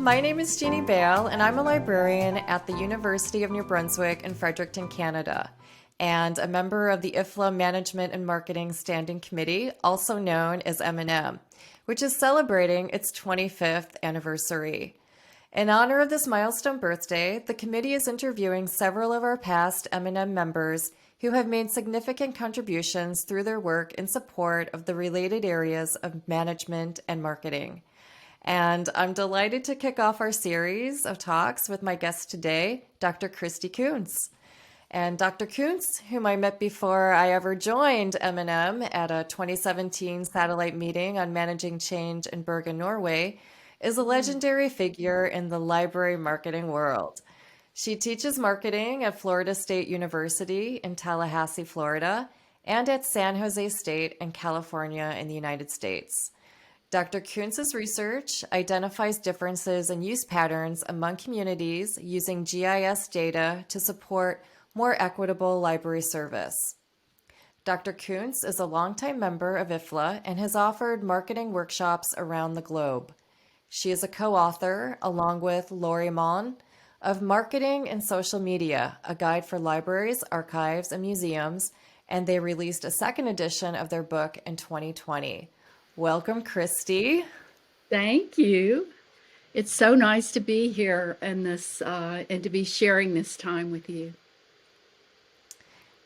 my name is Jeannie Bail, and I'm a librarian at the University of New Brunswick in Fredericton, Canada, and a member of the IFLA Management and Marketing Standing Committee, also known as M&M, which is celebrating its 25th anniversary. In honor of this milestone birthday, the committee is interviewing several of our past M&M members who have made significant contributions through their work in support of the related areas of management and marketing. And I'm delighted to kick off our series of talks with my guest today, Dr. Christie Koontz. And Dr. Koontz, whom I met before I ever joined M&M at a 2017 satellite meeting on managing change in Bergen, Norway, is a legendary figure in the library marketing world. She teaches marketing at Florida State University in Tallahassee, Florida, and at San Jose State in California in the United States. Dr. Koontz's research identifies differences in use patterns among communities using GIS data to support more equitable library service. Dr. Koontz is a longtime member of IFLA and has offered marketing workshops around the globe. She is a co-author, along with Lori Mon, of Marketing and Social Media, a guide for libraries, archives, and museums, and they released a second edition of their book in 2020. Welcome, Christie. Thank you. It's so nice to be here and to be sharing this time with you.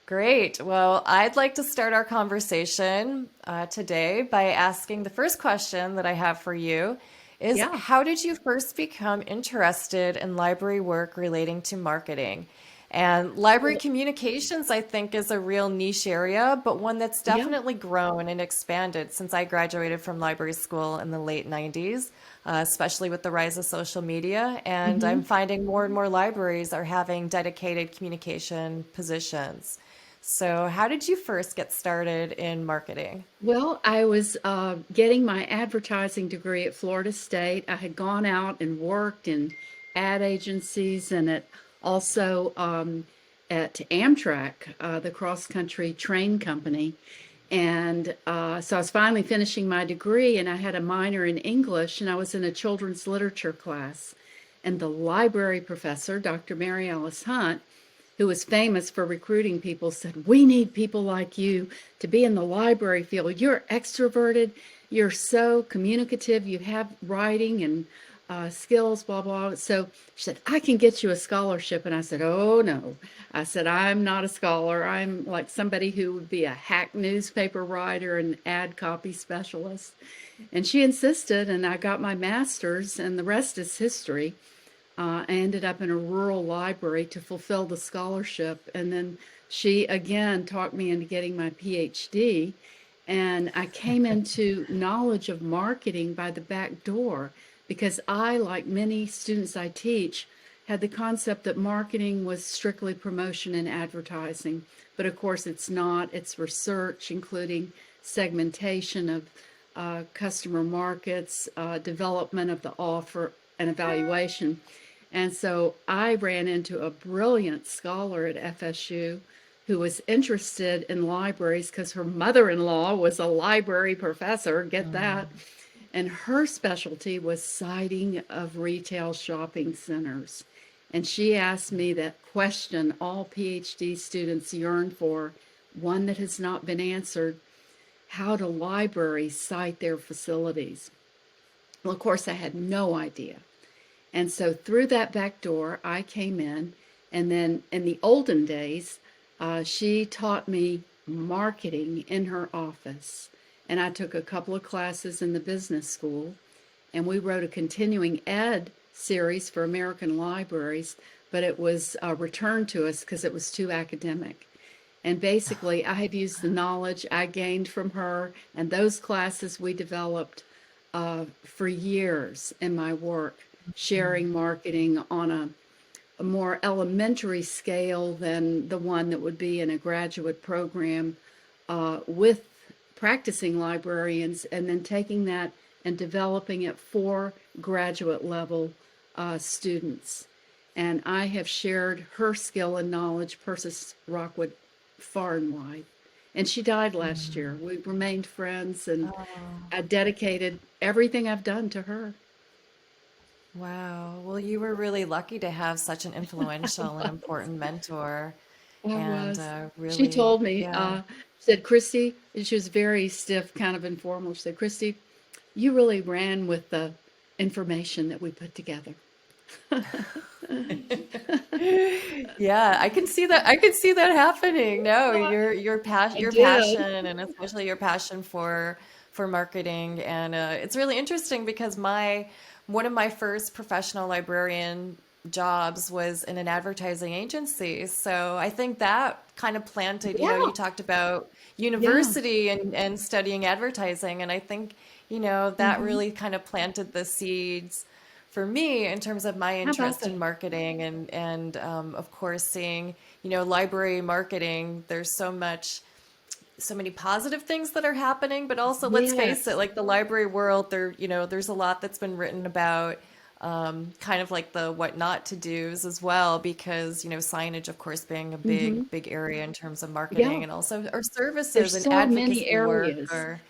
Great. Well, I'd like to start our conversation today by asking the first question that I have for you is how did you first become interested in library work relating to marketing? And library communications, I think, is a real niche area, but one that's definitely grown and expanded since I graduated from library school in the late 90s, especially with the rise of social media. And I'm finding more and more libraries are having dedicated communication positions. So how did you first get started in marketing? Well, I was getting my advertising degree at Florida State. I had gone out and worked in ad agencies and also at Amtrak, the cross-country train company. And so I was finally finishing my degree, and I had a minor in English, and I was in a children's literature class. And the library professor, Dr. Mary Alice Hunt, who was famous for recruiting people, said, "We need people like you to be in the library field. You're extroverted, you're so communicative, you have writing and skills, blah, blah." So she said, "I can get you a scholarship." And I said, "Oh, no." I said, "I'm not a scholar. I'm like somebody who would be a hack newspaper writer and ad copy specialist." And she insisted, and I got my master's, and the rest is history. I ended up in a rural library to fulfill the scholarship. And then she again talked me into getting my PhD. And I came into knowledge of marketing by the back door because I, like many students I teach, had the concept that marketing was strictly promotion and advertising. But of course it's not. It's research, including segmentation of customer markets, development of the offer, and evaluation. And so I ran into a brilliant scholar at FSU who was interested in libraries because her mother-in-law was a library professor, get that. And her specialty was siting of retail shopping centers. And she asked me that question all PhD students yearn for, one that has not been answered: how do libraries site their facilities? Well, of course, I had no idea. And so through that back door, I came in. And then in the olden days, she taught me marketing in her office. And I took a couple of classes in the business school. And we wrote a continuing ed series for American libraries, but it was returned to us because it was too academic. And basically, I have used the knowledge I gained from her and those classes we developed for years in my work, sharing marketing on a more elementary scale than the one that would be in a graduate program with practicing librarians, and then taking that and developing it for graduate level students. And I have shared her skill and knowledge, Persis Rockwood, far and wide. And she died last year. We remained friends, and I dedicated everything I've done to her. Wow. Well, you were really lucky to have such an I influential and was. important mentor. I And was. She really, told me, yeah. said, Christy, and she was very stiff, kind of informal. She said, Christy, you really ran with the information that we put together. Yeah, I can see that. I can see that happening. No, I your did. passion, and especially your passion for marketing, and it's really interesting because my one of my first professional librarian jobs was in an advertising agency. So I think that kind of planted, Yeah, you talked about yeah. university and studying advertising, and I think, that Hmm. really kind of planted the seeds for me in terms of my How about interest in that? marketing and of course seeing library marketing. There's so many positive things that are happening, but also let's face it, Yes. like the library world, there's a lot that's been written about, kind of like the what not to do's as well, because signage of course being a Hmm. big area in terms of Yeah. marketing, and also our services There's and so many advocacy work areas. or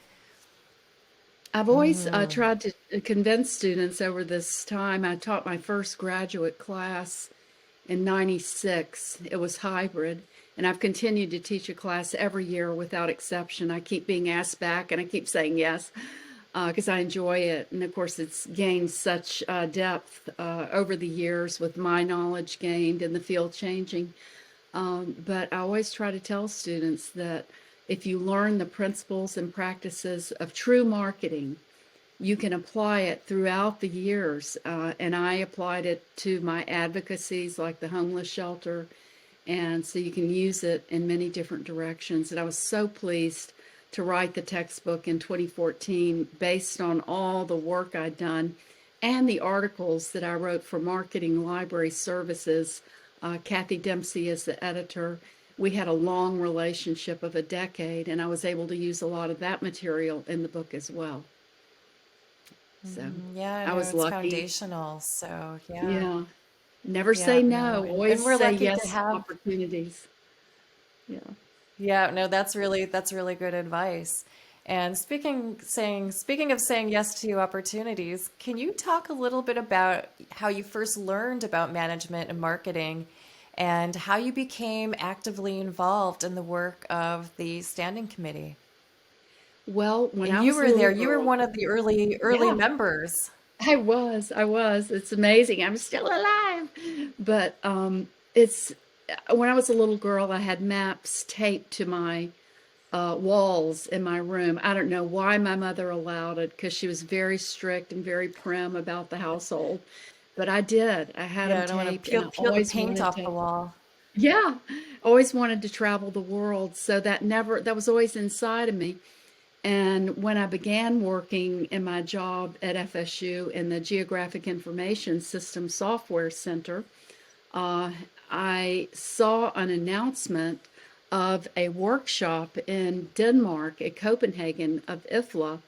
I've always tried to convince students over this time. I taught my first graduate class in 96. It was hybrid. And I've continued to teach a class every year without exception. I keep being asked back and I keep saying yes because I enjoy it. And of course, it's gained such depth over the years with my knowledge gained and the field changing. But I always try to tell students that if you learn the principles and practices of true marketing, you can apply it throughout the years. And I applied it to my advocacies like the homeless shelter. And so you can use it in many different directions. And I was so pleased to write the textbook in 2014 based on all the work I'd done and the articles that I wrote for Marketing Library Services. Kathy Dempsey is the editor. We had a long relationship of a decade, and I was able to use a lot of that material in the book as well. So yeah, I no, was it's lucky. foundational. So yeah. Yeah. Never Yeah, say no, no. and Always we're say lucky to yes to have. opportunities. Yeah. Yeah, no, that's really good advice. And speaking of saying yes to opportunities, can you talk a little bit about how you first learned about management and marketing and how you became actively involved in the work of the standing committee? Well, when And I you was a were there, little you were girl, one of the early yeah, members. I was. It's amazing. I'm still alive. But it's when I was a little girl, I had maps taped to my walls in my room. I don't know why my mother allowed it because she was very strict and very prim about the household. But I did. I had Yeah, them I don't want to taped, and I peel the always paint wanted off the to. wall. Yeah, always wanted to travel the world. So that was always inside of me. And when I began working in my job at FSU in the Geographic Information System Software Center, uh, I saw an announcement of a workshop in Denmark at Copenhagen of IFLA,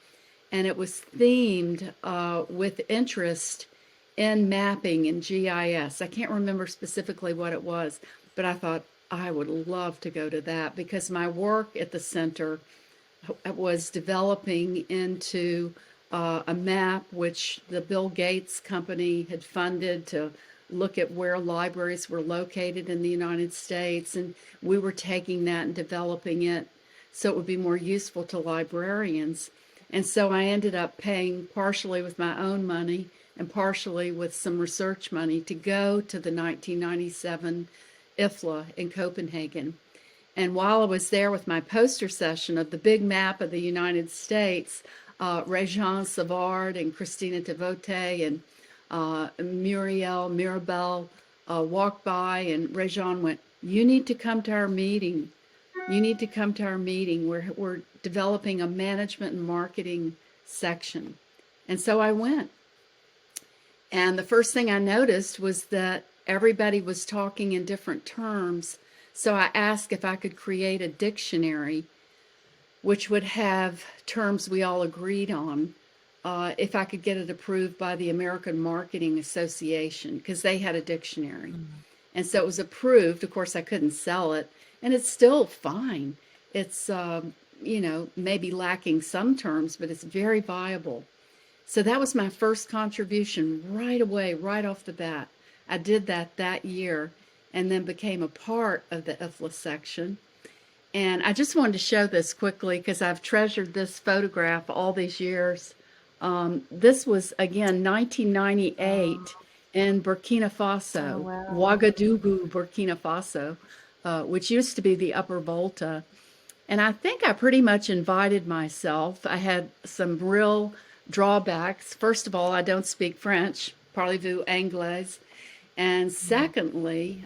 and it was themed with interest in mapping and GIS. I can't remember specifically what it was, but I thought I would love to go to that because my work at the center was developing into a map which the Bill Gates company had funded to look at where libraries were located in the United States. And we were taking that and developing it so it would be more useful to librarians. And so I ended up paying partially with my own money and partially with some research money to go to the 1997 IFLA in Copenhagen. And while I was there with my poster session of the big map of the United States, Régent Savard and Christina Devote and Muriel Mirabel walked by, and Régent went, "You need to come to our meeting. You need to come to our meeting. We're developing a management and marketing section." And so I went. And the first thing I noticed was that everybody was talking in different terms. So I asked if I could create a dictionary which would have terms we all agreed on, if I could get it approved by the American Marketing Association, because they had a dictionary. And so it was approved. Of course, I couldn't sell it, and it's still fine. It's, maybe lacking some terms, but it's very viable. So that was my first contribution right away, right off the bat. I did that year and then became a part of the IFLA section. And I just wanted to show this quickly because I've treasured this photograph all these years. This was, again, 1998 in Burkina Oh, Faso, wow. Ouagadougou, Burkina Faso, which used to be the Upper Volta. And I think I pretty much invited myself. I had some real drawbacks. First of all, I don't speak French, parlez-vous anglais? And secondly,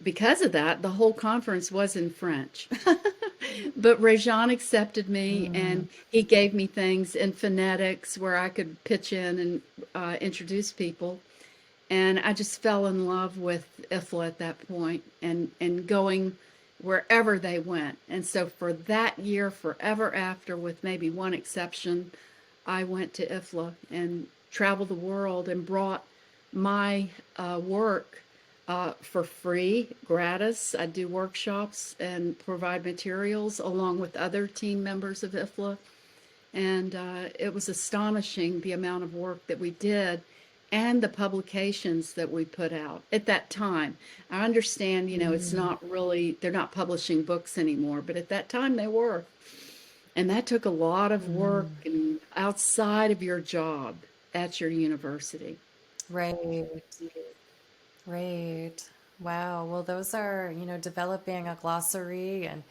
because of that, the whole conference was in French. But Rajan accepted me Mm, and he gave me things in phonetics where I could pitch in and introduce people. And I just fell in love with IFLA at that point and going wherever they went. And so for that year, forever after, with maybe one exception, I went to IFLA and traveled the world and brought my work for free, gratis. I do workshops and provide materials along with other team members of IFLA. And it was astonishing the amount of work that we did and the publications that we put out at that time. I understand, it's mm, not really, they're not publishing books anymore, but at that time they were. And that took a lot of work mm. and outside of your job at your university. Right. Right. Wow. Well, those are, developing a glossary and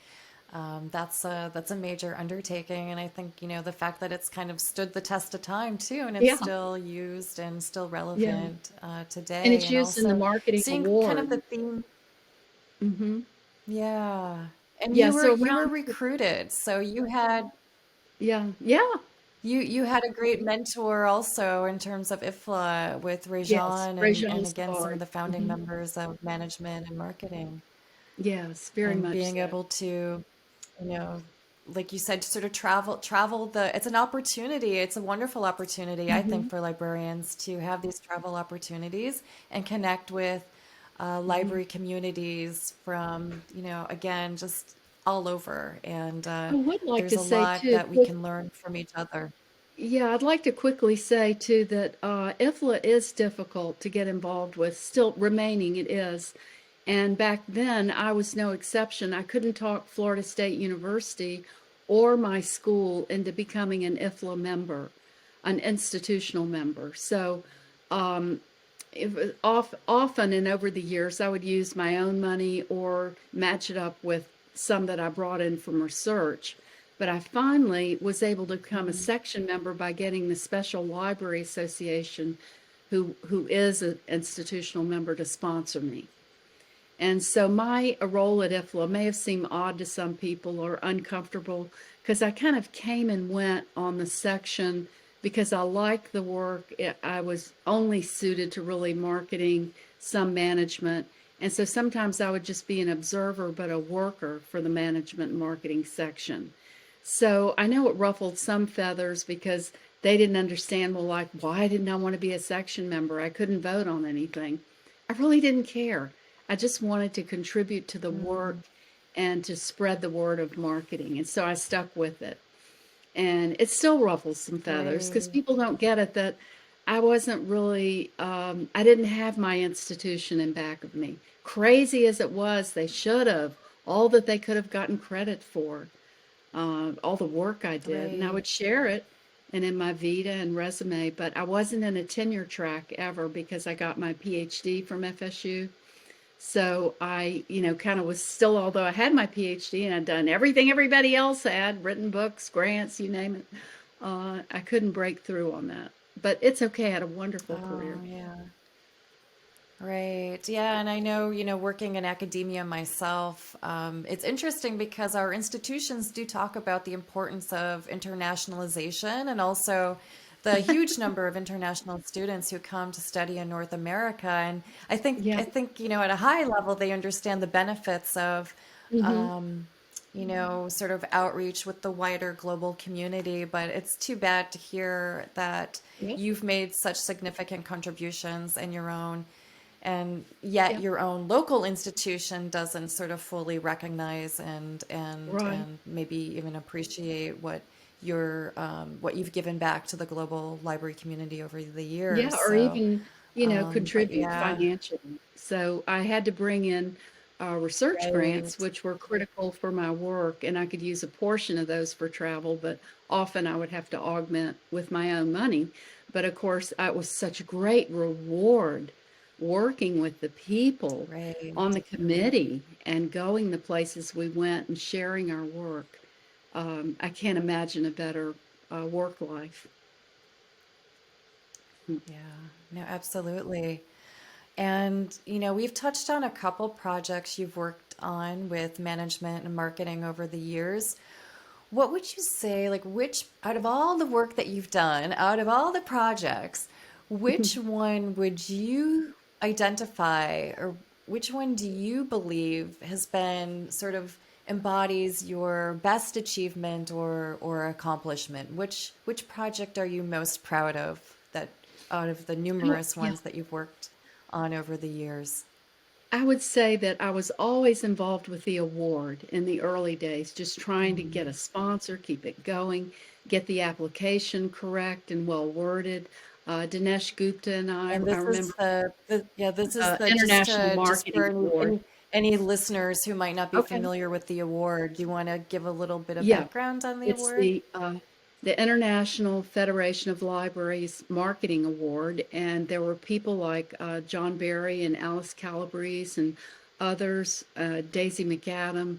that's a major undertaking. And I think, the fact that it's kind of stood the test of time too, and it's Yeah, still used and still yeah. relevant And today. it's And used in the also marketing seeing kind of award. the theme. Hmm. Yeah. And Yeah, so you were around, recruited. So yeah, yeah, you had a great mentor also in terms of IFLA with yes, Rejan and Rajon again some of Savard. the founding Hmm. members of management and marketing. Yes, very And much being so. able to, you know, like you said, to sort of travel it's an opportunity. It's a wonderful opportunity, I think, Hmm. for librarians to have these travel opportunities and connect with Hmm. library communities from, again, just all over. And I would like there's to a say lot too, that we can learn from each other. yeah, I'd like to quickly say too that IFLA is difficult to get involved with, still remaining it is. And back then, I was no exception. I couldn't talk Florida State University or my school into becoming an IFLA member, an institutional member. So often and over the years, I would use my own money or match it up with some that I brought in from research. But I finally was able to become a Mm, section member by getting the Special Library Association, who is an institutional member, to sponsor me. And so my role at IFLA may have seemed odd to some people or uncomfortable because I kind of came and went on the section because I liked the work. I was only suited to really marketing, some management. And so sometimes I would just be an observer, but a worker for the management and marketing section. So I know it ruffled some feathers because they didn't understand, well, like, why didn't I want to be a section member? I couldn't vote on anything. I really didn't care. I just wanted to contribute to the work mm, and to spread the word of marketing. And so I stuck with it. And it still ruffles some feathers because great. people don't get it that I wasn't really, I didn't have my institution in back of me. Crazy as it was, they should have. All that they could have gotten credit for, all the work I did. And I Right. would share it and in my Vita and resume, but I wasn't in a tenure track ever because I got my PhD from FSU. So I, kind of was still, although I had my PhD and I'd done everything everybody else had, written books, grants, you name it, I couldn't break through on that. But it's okay. I had a wonderful career. Oh, yeah. Right. Yeah. And I know, working in academia myself, it's interesting because our institutions do talk about the importance of internationalization and also the huge number of international students who come to study in North America. And Yeah. I think, at a high level, they understand the benefits of, Hmm. um, sort of outreach with the wider global community. But it's too bad to hear that Yep. you've made such significant contributions in your own and yet Yep. your own local institution doesn't sort of fully recognize and Right. maybe even appreciate what your what you've given back to the global library community over the years. Yeah, or So, even, but contribute yeah, financially. So I had to bring in research grants, right. which were critical for my work, and I could use a portion of those for travel, but often I would have to augment with my own money. But of course, it was such a great reward working with the people Right. on the committee and going the places we went and sharing our work. I can't imagine a better work life. Yeah. No, absolutely. And, we've touched on a couple projects you've worked on with management and marketing over the years. What would you say, like, which, out of all the work that you've done, out of all the projects, which one would you identify, or which one do you believe has been sort of embodies your best achievement or accomplishment? Which project are you most proud of that out of the numerous Yeah. ones that you've worked on over the years? I would say that I was always involved with the award in the early days, just trying to get a sponsor, keep it going, get the application correct and well worded. Dinesh Gupta and And I this remember is this is the International just for Marketing Award. any listeners who might not be Okay. familiar with the award. Do you want to give a little bit of Yeah, background on the it's award? the International Federation of Libraries Marketing Award, and there were people like John Barry and Alice Calabrese and others, Daisy McAdam,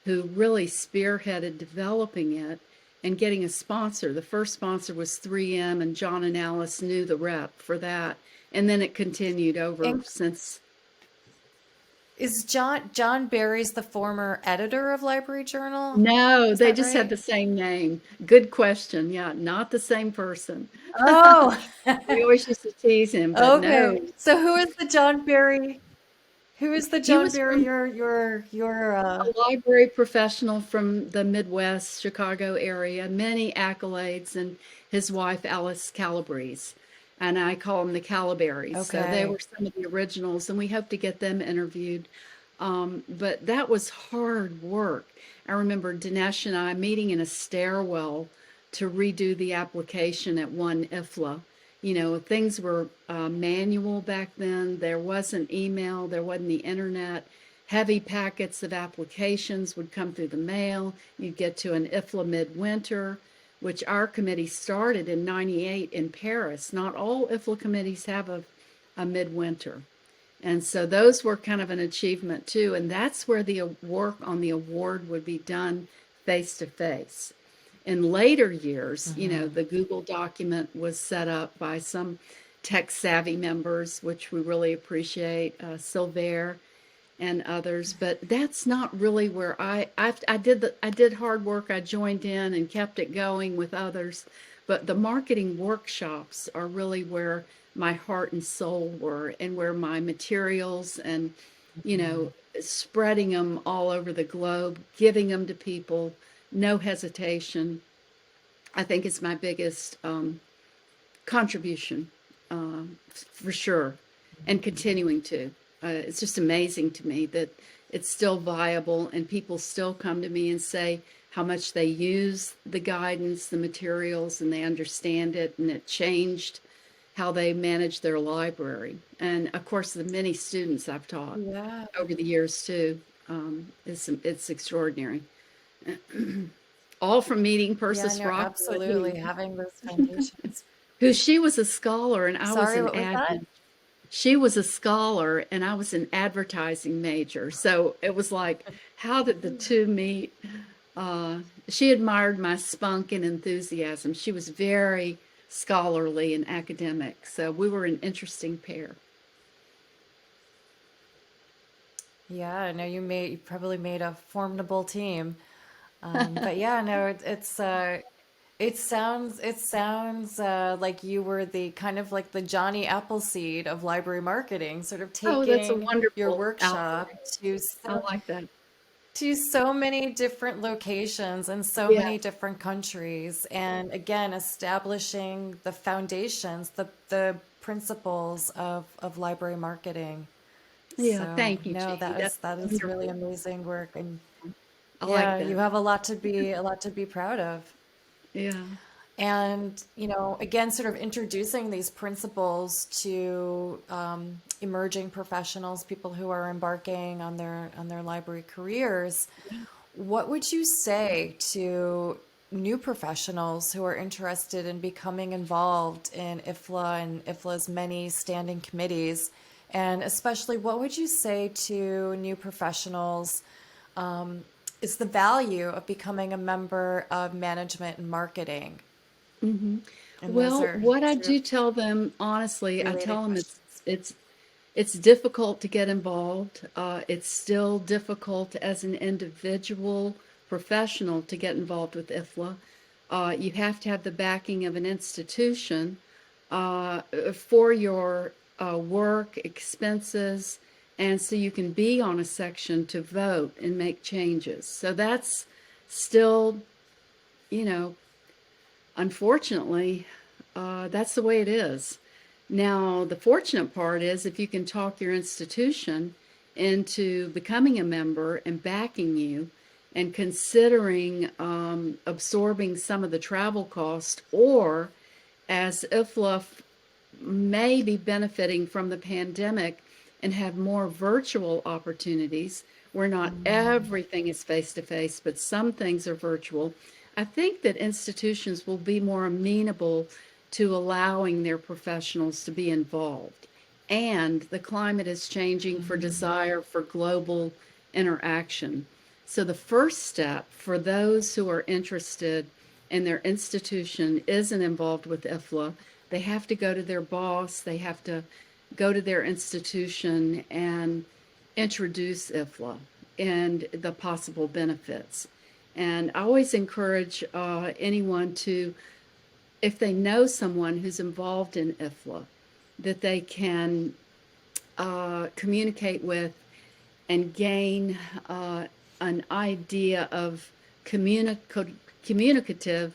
who really spearheaded developing it and getting a sponsor. The first sponsor was 3M, and John and Alice knew the rep for that, and then it continued over And since. is John Barry's the former editor of Library Journal? No, Is they that just had right? the same name. Good question. Yeah, not the same person. Oh, We always used to tease him, but okay. no, So who is the John Barry? Who is the he John was Barry? from Your a library professional from the Midwest, Chicago area, many accolades, and his wife, Alice Calabrese. And I call them the Calaberries. So they okay. were some of the originals, and we hope to get them interviewed. But that was hard work. I remember Dinesh and I meeting in a stairwell to redo the application at one IFLA. Things were manual back then. There wasn't email, there wasn't the internet. Heavy packets of applications would come through the mail. You'd get to an IFLA midwinter, which our committee started in '98 in Paris. Not all IFLA committees have a midwinter. And so those were kind of an achievement too. And that's where the work on the award would be done face to face. In later years, Hmm. the Google document was set up by some tech savvy members, which we really appreciate, Silver and others. But that's not really where I did hard work. I joined in and kept it going with others. But the marketing workshops are really where my heart and soul were, and where my materials and you know spreading them all over the globe, giving them to people, no hesitation. I think it's my biggest contribution, for sure, and continuing to. It's just amazing to me that it's still viable and people still come to me and say how much they use the guidance, the materials, and they understand it, and it changed how they manage their library. And of course, the many students I've taught Yeah. over the years too, it's extraordinary. All from meeting Yeah, Persis no, Rockwood, absolutely. Having those foundations. who she was a scholar and I was Sorry, an what was that? admin. She was a scholar and I was an advertising major. So it was like, how did the two meet? She admired my spunk and enthusiasm. She was very scholarly and academic. So we were an interesting pair. Yeah, I know you probably made a formidable team. But yeah, no, it sounds like you were the kind of like the Johnny Appleseed of library marketing, sort of Oh, that's a taking your wonderful workshop output. to I like that. so many different locations and so Yeah. many different countries, and again, establishing the foundations, the principles of library marketing. Yeah. So Thank you, no, Jeannie. that is That's that is really wonderful. amazing work, and I like yeah, you that. have a lot to be proud of. Yeah. And, again, sort of introducing these principles to emerging professionals, people who are embarking on their library careers. What would you say to new professionals who are interested in becoming involved in IFLA and IFLA's many standing committees? And especially, what would you say to new professionals is the value of becoming a member of management and marketing? Hmm. And those Well, are what I sort of do tell them, honestly, I related tell them questions. it's difficult to get involved. It's still difficult as an individual professional to get involved with IFLA. You have to have the backing of an institution uh, for your work expenses, and so you can be on a section to vote and make changes. So that's still, you know, unfortunately, that's the way it is. Now, the fortunate part is if you can talk your institution into becoming a member and backing you and considering absorbing some of the travel cost, or as IFLA may be benefiting from the pandemic and have more virtual opportunities where not everything is face to face, but some things are virtual. I think that institutions will be more amenable to allowing their professionals to be involved. And the climate is changing for desire for global interaction. So, the first step for those who are interested and their institution isn't involved with IFLA, they have to go to their boss, they have to go to their institution and introduce IFLA and the possible benefits. And I always encourage anyone to, if they know someone who's involved in IFLA, that they can communicate with and gain an idea of communicative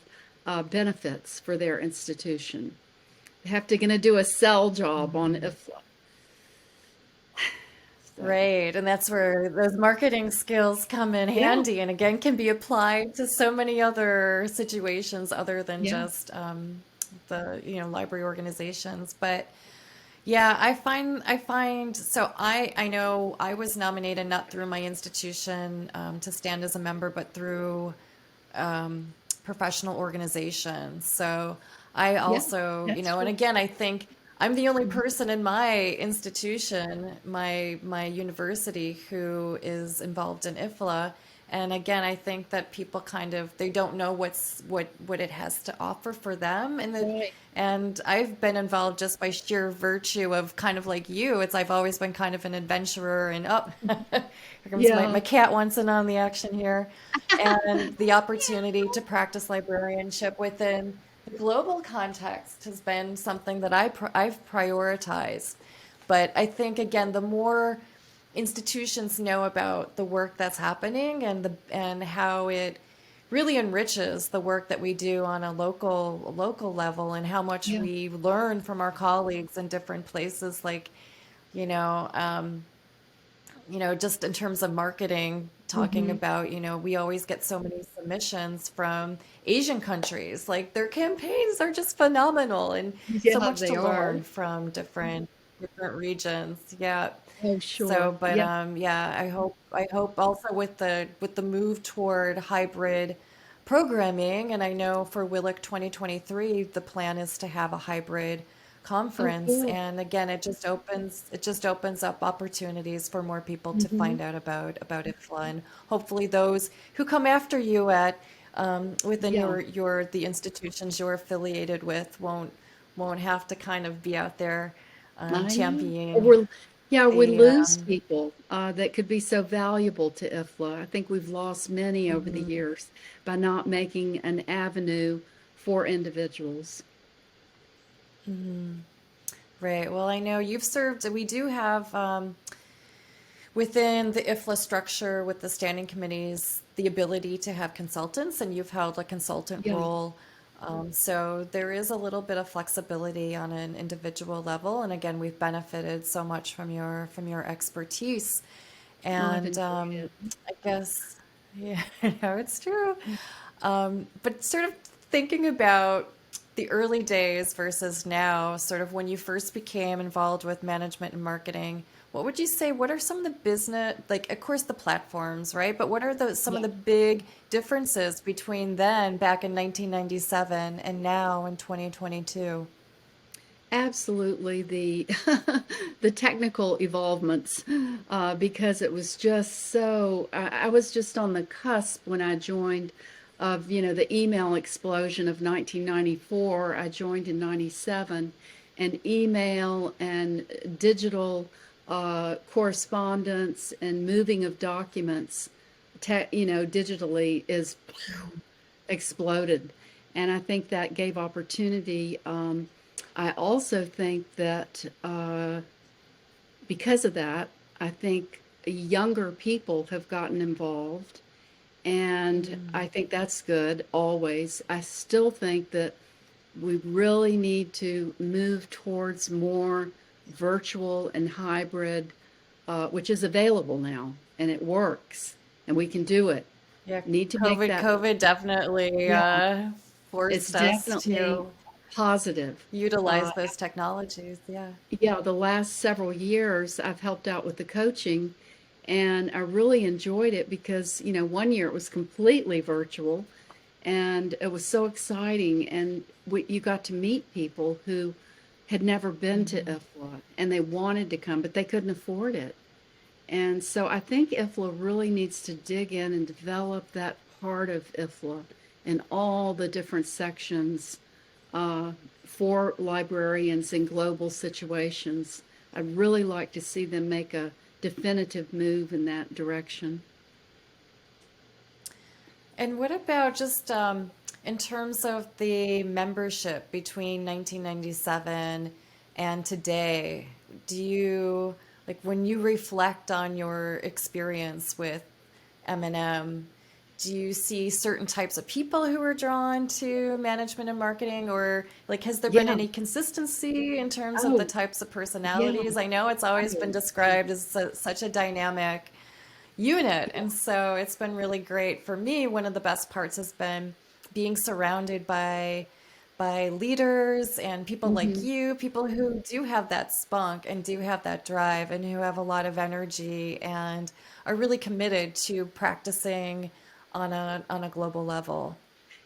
benefits for their institution. They have to gonna do a sell job on IFLA. So Right, and that's where those marketing skills come in yeah, handy, and again can be applied to so many other situations other than yeah, just the library organizations. But yeah, I find so I know I was nominated not through my institution to stand as a member, but through professional organizations. So I yeah. also, That's and true. again, I think I'm the only person in my institution, my university, who is involved in IFLA. And again, I think that people kind of they don't know what it has to offer for them, Right. and I've been involved just by sheer virtue of kind of like you. It's I've always been kind of an adventurer, and here comes my Yeah. cat wants in on the action here, and the opportunity to practice librarianship within the global context has been something that I've prioritized. But I think again, the more institutions know about the work that's happening and how it really enriches the work that we do on a local level and how much Yeah. we learn from our colleagues in different places like you know um, just in terms of marketing, talking Hmm. about, we always get so many submissions from Asian countries. Like their campaigns are just phenomenal and so Yeah, much to they are. learn from different regions. Yeah. Oh, So, sure. but Yeah. yeah, I hope also with the move toward hybrid programming, and I know for Willick 2023, the plan is to have a hybrid Oh, conference. cool. And again, it just opens up opportunities for more people to Hmm. find out about IFLA, and hopefully those who come after you at within Yeah. the institutions you're affiliated with won't have to kind of be out there I know. Or championing we're, yeah, we the lose people that could be so valuable to IFLA. I think we've lost many over the mhm. years by not making an avenue for individuals. Right. Well, I know you've served. We do have within the IFLA structure with the standing committees the ability to have consultants, and you've held a consultant Yeah. role. So there is a little bit of flexibility on an individual level, and again, we've benefited so much from your expertise. Well, I've And enjoyed it. I guess, yeah, it's true. But sort of thinking about the early days versus now, sort of when you first became involved with management and marketing, what would you say, what are some of the business, like, of course, the platforms, right? But what are some of Yeah. the big differences between then, back in 1997, and now in 2022? Absolutely, the the technical evolvements, because it was just so. I was just on the cusp when I joined of the email explosion of 1994. I joined in 97, and email and digital correspondence and moving of documents, digitally is exploded. And I think that gave opportunity. I also think that because of that, I think younger people have gotten involved. And I think that's good always. I still think that we really need to move towards more virtual and hybrid, which is available now and it works and we can do it. Yeah, Need to make COVID, that, COVID definitely yeah, it's forced us definitely to positive. Uh, utilize those technologies. Yeah. yeah, the last several years I've helped out with the coaching and I really enjoyed it because, one year it was completely virtual and it was so exciting and you got to meet people who had never been to IFLA and they wanted to come, but they couldn't afford it. And so I think IFLA really needs to dig in and develop that part of IFLA in all the different sections uh, for librarians in global situations. I'd really like to see them make a definitive move in that direction. And what about just in terms of the membership between 1997 and today? Do you, like, when you reflect on your experience with M&M, do you see certain types of people who are drawn to management and marketing, or like has there been Yeah. any consistency in terms of the Oh, types of yeah. personalities? I know it's always been Oh, described as such a dynamic unit. yeah. And so it's been really great for me. One of the best parts has been being surrounded by leaders and people like Hmm. you, people who do have that spunk and do have that drive and who have a lot of energy and are really committed to practicing on a global level.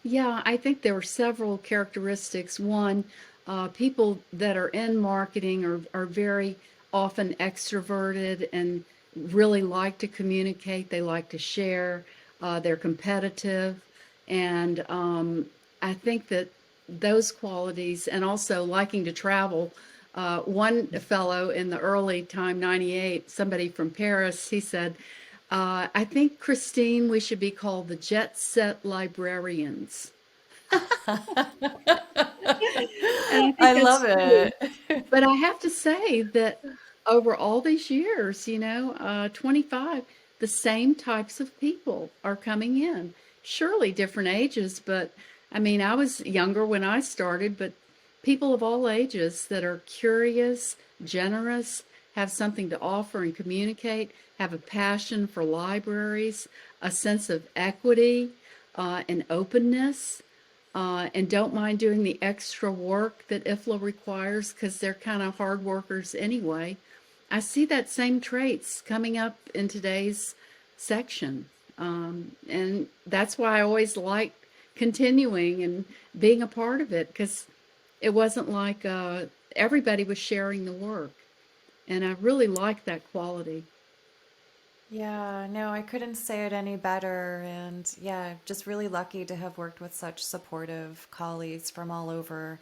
Yeah, I think there are several characteristics. One, people that are in marketing are very often extroverted and really like to communicate. They like to share. They're competitive. And I think that those qualities and also liking to travel. One fellow in the early time, 98, somebody from Paris, he said, I think, Christine, we should be called the Jet Set Librarians. And I think I love that's true. it. But I have to say that over all these years, 25, the same types of people are coming in. Surely different ages, but I mean, I was younger when I started, but people of all ages that are curious, generous, have something to offer and communicate, have a passion for libraries, a sense of equity, and openness, and don't mind doing the extra work that IFLA requires because they're kind of hard workers anyway. I see that same traits coming up in today's section. And that's why I always liked continuing and being a part of it because it wasn't like everybody was sharing the work. And I really like that quality. Yeah, no, I couldn't say it any better. And yeah, just really lucky to have worked with such supportive colleagues from all over.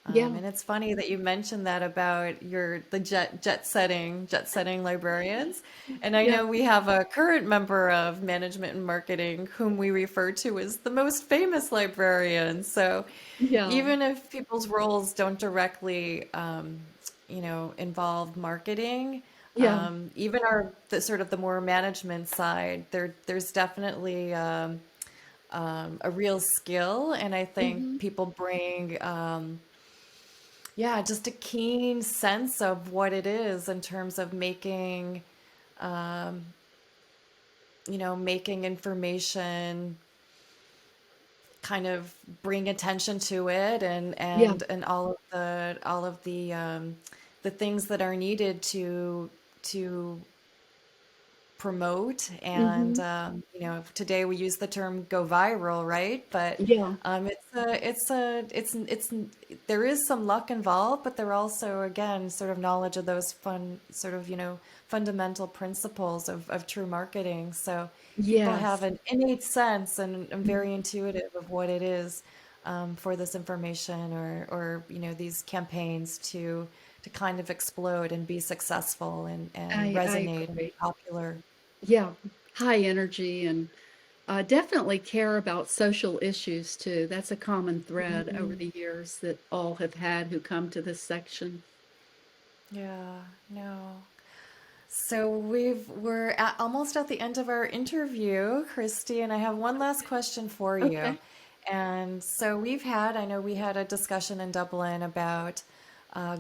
Yeah, And it's funny that you mentioned that about the jet setting librarians. And I yeah, know we have a current member of management and marketing whom we refer to as the most famous librarian. So yeah, even if people's roles don't directly, involve marketing, yeah. even the sort of the more management side, there's definitely a real skill, and I think Hmm. people bring, yeah, just a keen sense of what it is in terms of making information kind of bring attention to it, and Yeah. all of the things that are needed to promote. And Hmm. today we use the term go viral, right? But Yeah. it's there is some luck involved, but there also, again, sort of knowledge of those fun sort of fundamental principles of true marketing. So people have Yes. an innate sense and very intuitive of what it is, for this information, or these campaigns to kind of explode and be successful and I resonate and be agree. popular. Yeah. High energy and definitely care about social issues too. That's a common thread over Mhm. the years that all have had who come to this section. Yeah, no. So almost at the end of our interview, Christy, and I have one last question for you. Okay. And so I know we had a discussion in Dublin about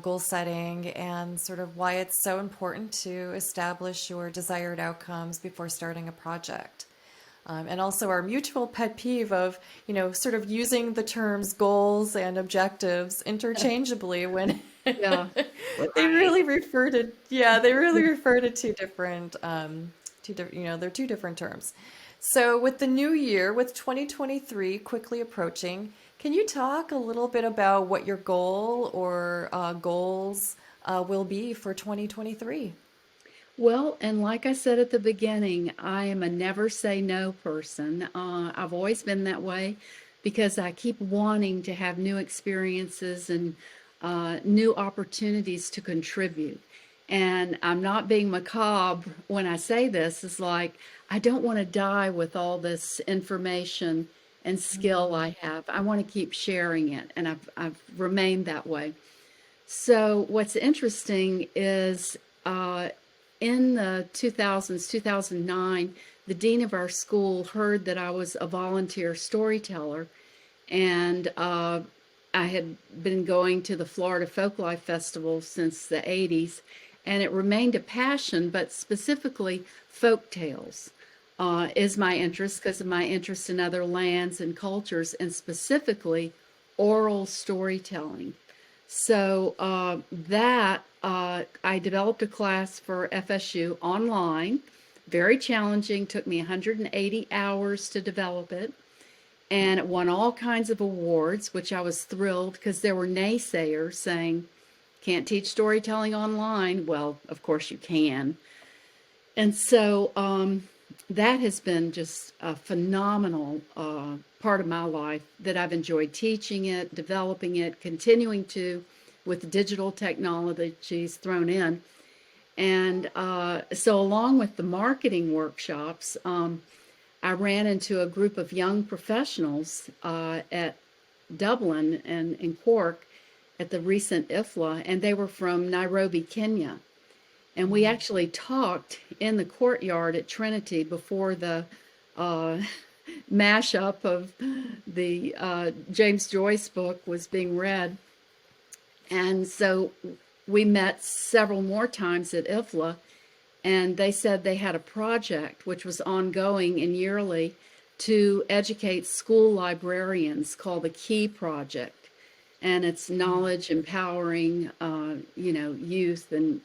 goal setting and sort of why it's so important to establish your desired outcomes before starting a project. And also our mutual pet peeve of, sort of using the terms goals and objectives interchangeably when Yeah. they Right. really refer to, yeah, they really refer to they're two different terms. So with the new year, with 2023 quickly approaching, can you talk a little bit about what your goal or goals will be for 2023? Well, and like I said at the beginning, I am a never say no person. I've always been that way because I keep wanting to have new experiences and new opportunities to contribute. And I'm not being macabre when I say this. It's like I don't want to die with all this information and skill Mm, I have. I want to keep sharing it, and I've remained that way. So what's interesting is uh, in the 2000s, 2009, the dean of our school heard that I was a volunteer storyteller, and I had been going to the Florida Folklife Festival since the 80s, and it remained a passion, but specifically folk tales is my interest because of my interest in other lands and cultures, and specifically oral storytelling. So that I developed a class for FSU online, very challenging, took me 180 hours to develop it, and it won all kinds of awards, which I was thrilled because there were naysayers saying, can't teach storytelling online. Well, of course you can. And so that has been just a phenomenal part of my life that I've enjoyed teaching it, developing it, continuing to with digital technologies thrown in. And so, along with the marketing workshops, I ran into a group of young professionals at Dublin and in Cork at the recent IFLA, and they were from Nairobi, Kenya. And we mm. actually talked in the courtyard at Trinity before the uh, mashup of the James Joyce book was being read. And so we met several more times at IFLA, and they said they had a project which was ongoing and yearly to educate school librarians called the Key Project. And it's knowledge empowering, youth and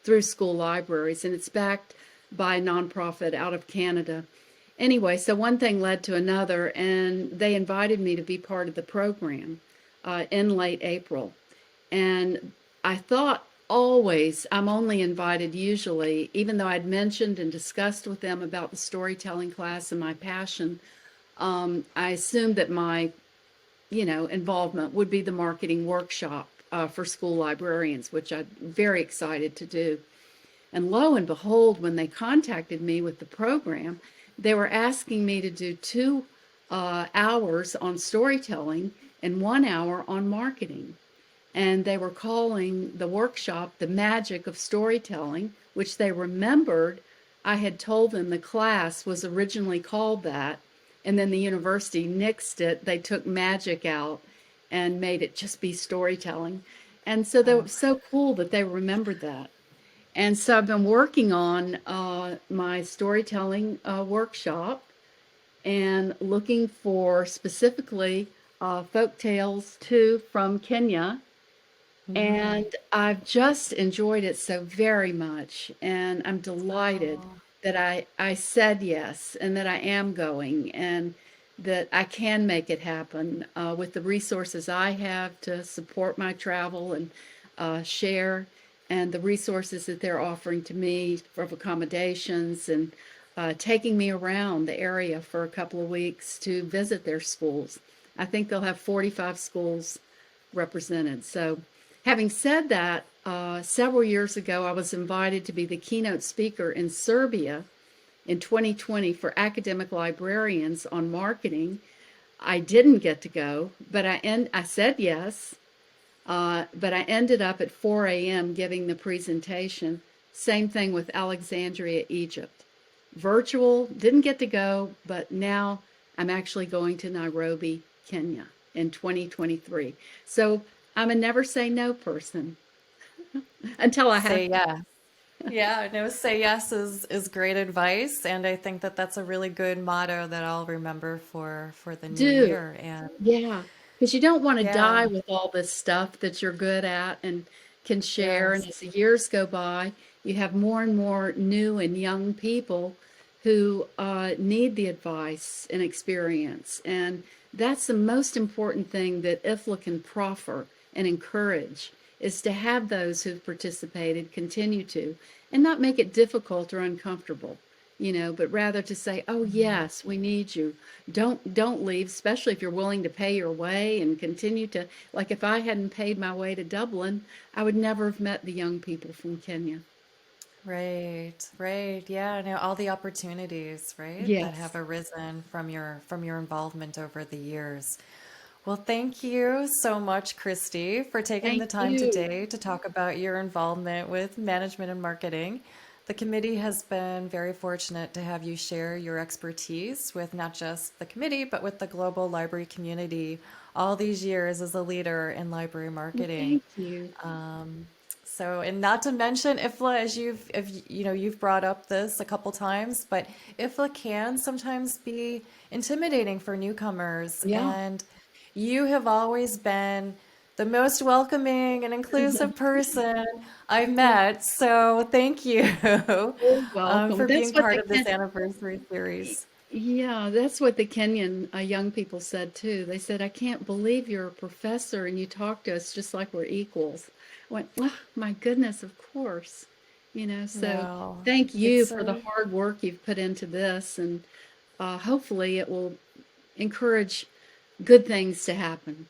through school libraries, and it's backed by a nonprofit out of Canada. Anyway, so one thing led to another, and they invited me to be part of the program in late April. And I thought always I'm only invited usually, even though I'd mentioned and discussed with them about the storytelling class and my passion. I assumed that my involvement would be the marketing workshop for school librarians, which I'm very excited to do. And lo and behold, when they contacted me with the program, they were asking me to do 2 hours on storytelling and 1 hour on marketing. And they were calling the workshop the magic of storytelling, which they remembered I had told them the class was originally called that. And then the university nixed it. They took magic out and made it just be storytelling. And so that Oh, was so cool that they remembered that. And so I've been working on my storytelling workshop, and looking for specifically folk tales too from Kenya. And I've just enjoyed it so very much. And I'm delighted Oh, that I said yes and that I am going and that I can make it happen with the resources I have to support my travel and share, and the resources that they're offering to me for accommodations and taking me around the area for a couple of weeks to visit their schools. I think they'll have 45 schools represented. So, having said that, several years ago, I was invited to be the keynote speaker in Serbia in 2020 for academic librarians on marketing. I didn't get to go, but I said yes, but I ended up at 4 a.m. giving the presentation. Same thing with Alexandria, Egypt. Virtual, didn't get to go, but now I'm actually going to Nairobi, Kenya in 2023. So I'm a never say no person until I have say yes. Yeah, no, say yes is great advice, and I think that that's a really good motto that I'll remember for the to new do. year. And Yeah, because you don't want to die yeah, with all this stuff that you're good at and can share. And yes, as the years go by, you have more and more new and young people who need the advice and experience. And that's the most important thing that IFLA can proffer and encourage is to have those who've participated continue to and not make it difficult or uncomfortable, but rather to say, "Oh yes, we need you. Don't leave, especially if you're willing to pay your way and continue to, like if I hadn't paid my way to Dublin, I would never have met the young people from Kenya." right, right. Yeah, no, all the opportunities, right, that Yes. have arisen from your involvement over the years. Well, thank you so much, Christy, for taking the Thank time you. today to talk about your involvement with management and marketing. The committee has been very fortunate to have you share your expertise with not just the committee, but with the global library community all these years as a leader in library Well, marketing. thank you. So, and not to mention IFLA, as you've brought up this a couple times, but IFLA can sometimes be intimidating for newcomers, Yeah. and you have always been the most welcoming and inclusive person I've Well, met. So, thank you you're welcome. for That's being what part the of this anniversary series. Yeah, that's what the Kenyan young people said too. They said, "I can't believe you're a professor and you talk to us just like we're equals." I went, "Oh, my goodness, of course." So No, thank you it's for the hard work you've put into this, and hopefully it will encourage good things to happen.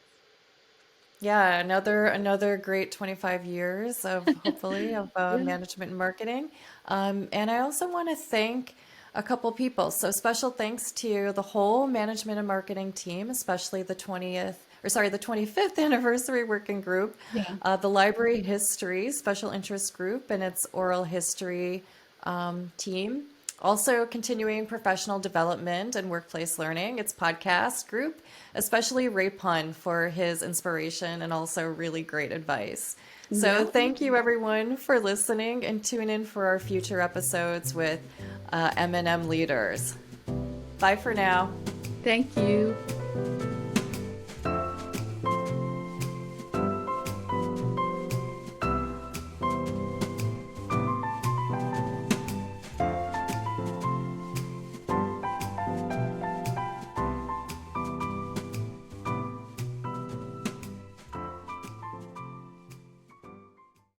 yeah, another great 25 years of hopefully of Yeah. management and marketing. And I also want to thank a couple people. So special thanks to the whole management and marketing team, especially the 25th anniversary working group, Yeah. the library history special interest group and its oral history team. Also, continuing professional development and workplace learning, its podcast group, especially Ray Pun for his inspiration and also really great advice. So, Yeah. thank you everyone for listening and tune in for our future episodes with M&M leaders. Bye for now. Thank you.